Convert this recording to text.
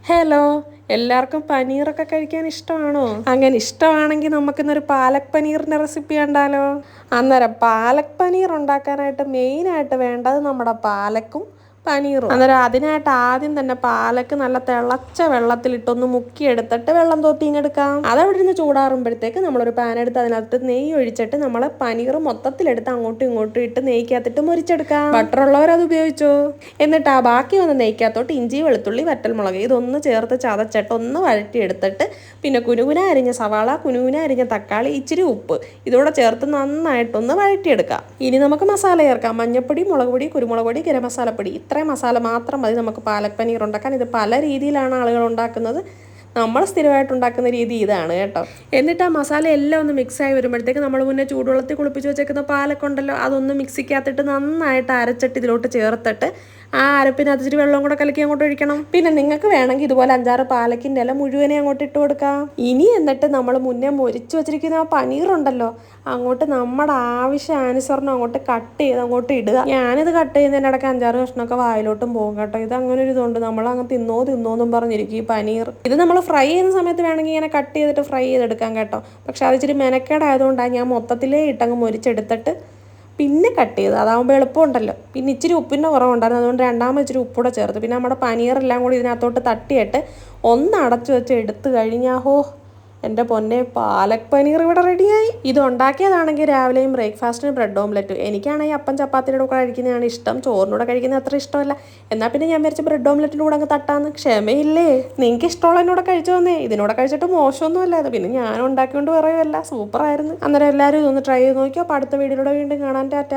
Hello, എല്ലാവർക്കും പനീറൊക്കെ കഴിക്കാൻ ഇഷ്ടമാണോ? അങ്ങനെ ഇഷ്ടമാണെങ്കിൽ നമുക്കിന്നൊരു പാലക് പനീറിൻ്റെ റെസിപ്പി കണ്ടാലോ? അന്നേരം പാലക് പനീർ ഉണ്ടാക്കാനായിട്ട് മെയിനായിട്ട് വേണ്ടത് നമ്മുടെ പാലക്കും പനീറും. അന്നേരം അതിനായിട്ട് ആദ്യം തന്നെ പാലക്ക് നല്ല തിളച്ച വെള്ളത്തിലിട്ടൊന്ന് മുക്കിയെടുത്തിട്ട് വെള്ളം തോത്തിങ്ങെടുക്കാം. അതവിടെ നിന്ന് ചൂടാറുമ്പോഴത്തേക്ക് നമ്മളൊരു പാൻ എടുത്ത് അതിനകത്ത് നെയ്യ് ഒഴിച്ചിട്ട് നമ്മൾ പനീർ മൊത്തത്തിലെടുത്ത് അങ്ങോട്ടും ഇങ്ങോട്ടും ഇട്ട് നെയ്ക്കകത്തിട്ട് മുരിച്ചെടുക്കാം. ബട്ടർ ഉള്ളവർ അത് ഉപയോഗിച്ചോ. എന്നിട്ട് ആ ബാക്കി വന്ന നെയ്ക്കകത്തോട്ട് ഇഞ്ചി, വെളുത്തുള്ളി, വറ്റൽമുളക് ഇതൊന്ന് ചേർത്ത് ചതച്ചിട്ട് ഒന്ന് വഴറ്റിയെടുത്തിട്ട് പിന്നെ കുനുകുന അരിഞ്ഞ സവാള, കുനുകുന അരിഞ്ഞ തക്കാളി, ഇച്ചിരി ഉപ്പ് ഇതോടെ ചേർത്ത് നന്നായിട്ടൊന്ന് വഴറ്റിയെടുക്കാം. ഇനി നമുക്ക് മസാല ചേർക്കാം. മഞ്ഞൾപ്പൊടി, മുളക് പൊടി, കുരുമുളക് പൊടി, ഗരം മസാലപ്പൊടി ഇത്രയും മസാല മാത്രം മതി നമുക്ക് പാലക് പനീർ ഉണ്ടാക്കാൻ. ഇത് പല രീതിയിലാണ് ആളുകൾ ഉണ്ടാക്കുന്നത്. നമ്മൾ സ്ഥിരമായിട്ട് ഉണ്ടാക്കുന്ന രീതി ഇതാണ് കേട്ടോ. എന്നിട്ട് ആ മസാല എല്ലാം ഒന്ന് മിക്സായി വരുമ്പോഴത്തേക്ക് നമ്മൾ മുന്നേ ചൂടുവെള്ളത്തിൽ കുളിപ്പിച്ച് വെച്ചേക്കുന്ന പാലക്കുണ്ടല്ലോ അതൊന്ന് മിക്സിക്കകത്തിട്ട് നന്നായിട്ട് അരച്ചിട്ട് ഇതിലോട്ട് ചേർത്തിട്ട് ആ അരപ്പിനകത്ത് ഇച്ചിരി വെള്ളം കൂടെ കലക്കി അങ്ങോട്ട് ഒഴിക്കണം. പിന്നെ നിങ്ങൾക്ക് വേണമെങ്കിൽ ഇതുപോലെ 5-6 പാലക്കിൻ്റെ ഇല മുഴുവനെ അങ്ങോട്ട് ഇട്ട് കൊടുക്കാം. ഇനി എന്നിട്ട് നമ്മൾ മുന്നേ മൊരിച്ച് വെച്ചിരിക്കുന്ന ആ പനീറുണ്ടല്ലോ അങ്ങോട്ട് നമ്മുടെ ആവശ്യാനുസരണം അങ്ങോട്ട് കട്ട് ചെയ്ത് അങ്ങോട്ട് ഇടുക. ഞാനിത് കട്ട് ചെയ്യുന്നതിൻ്റെ ഇടയ്ക്ക് 5-6 കഷ്ണമൊക്കെ വായിലോട്ടും പോകും കേട്ടോ. ഇത് അങ്ങനെ ഒരു ഇതുണ്ട്, നമ്മളങ്ങ് തിന്നോന്നും പറഞ്ഞിരിക്കും ഈ പനീർ. ഇത് നമ്മൾ ഫ്രൈ ചെയ്യുന്ന സമയത്ത് വേണമെങ്കിൽ ഇങ്ങനെ കട്ട് ചെയ്തിട്ട് ഫ്രൈ ചെയ്തെടുക്കാം കേട്ടോ. പക്ഷെ അത് ഇച്ചിരി മെനക്കേടായതുകൊണ്ടാണ് ഞാൻ മൊത്തത്തിലേ ഇട്ടങ്ങ് മൊരിച്ചെടുത്തിട്ട് പിന്നെ കട്ട് ചെയ്ത്. അതാകുമ്പോൾ എളുപ്പമുണ്ടല്ലോ. പിന്നെ ഇച്ചിരി ഉപ്പിൻ്റെ കുറവുണ്ടായിരുന്നു, അതുകൊണ്ട് രണ്ടാമത് ഇച്ചിരി ഉപ്പൂടെ ചേർത്ത്. പിന്നെ നമ്മുടെ പനീറെല്ലാം കൂടി ഇതിനകത്തോട്ട് തട്ടിയിട്ട് ഒന്ന് അടച്ചു വെച്ച് എടുത്ത് കഴിഞ്ഞാൽ എൻ്റെ പൊന്നെ, പാലക് പനീർ ഇവിടെ റെഡിയായി. ഇത് ഉണ്ടാക്കിയതാണെങ്കിൽ രാവിലെയും ബ്രേക്ക്ഫാസ്റ്റിന് ബ്രെഡ് ഓംലെറ്റ്. എനിക്കാണെങ്കിൽ അപ്പം ചപ്പാത്തിയുടെ കൂടെ കഴിക്കുന്നതാണ് ഇഷ്ടം, ചോറിനൂടെ കഴിക്കുന്നത് അത്ര ഇഷ്ടമല്ല. എന്നാൽ പിന്നെ ഞാൻ വിചാരിച്ച ബ്രെഡ് ഓംലെറ്റിൻ്റെ കൂടെ അങ്ങ് തട്ടാന്ന്. ക്ഷമയില്ലേ, നിങ്ങൾക്ക് ഇഷ്ടമുള്ള എന്നോട് കഴിച്ചു വന്നേ. ഇതിനോടെ കഴിച്ചിട്ട് മോശമൊന്നും അല്ലാതെ, പിന്നെ ഞാൻ ഉണ്ടാക്കിക്കൊണ്ട് പറയുമല്ല, സൂപ്പറായിരുന്നു. അന്നേരം എല്ലാവരും ഇതൊന്ന് ട്രൈ ചെയ്ത് നോക്കിയോ. അപ്പോൾ അടുത്ത വീഡിയോയിലൂടെ വീണ്ടും കാണാൻ. ടാറ്റ.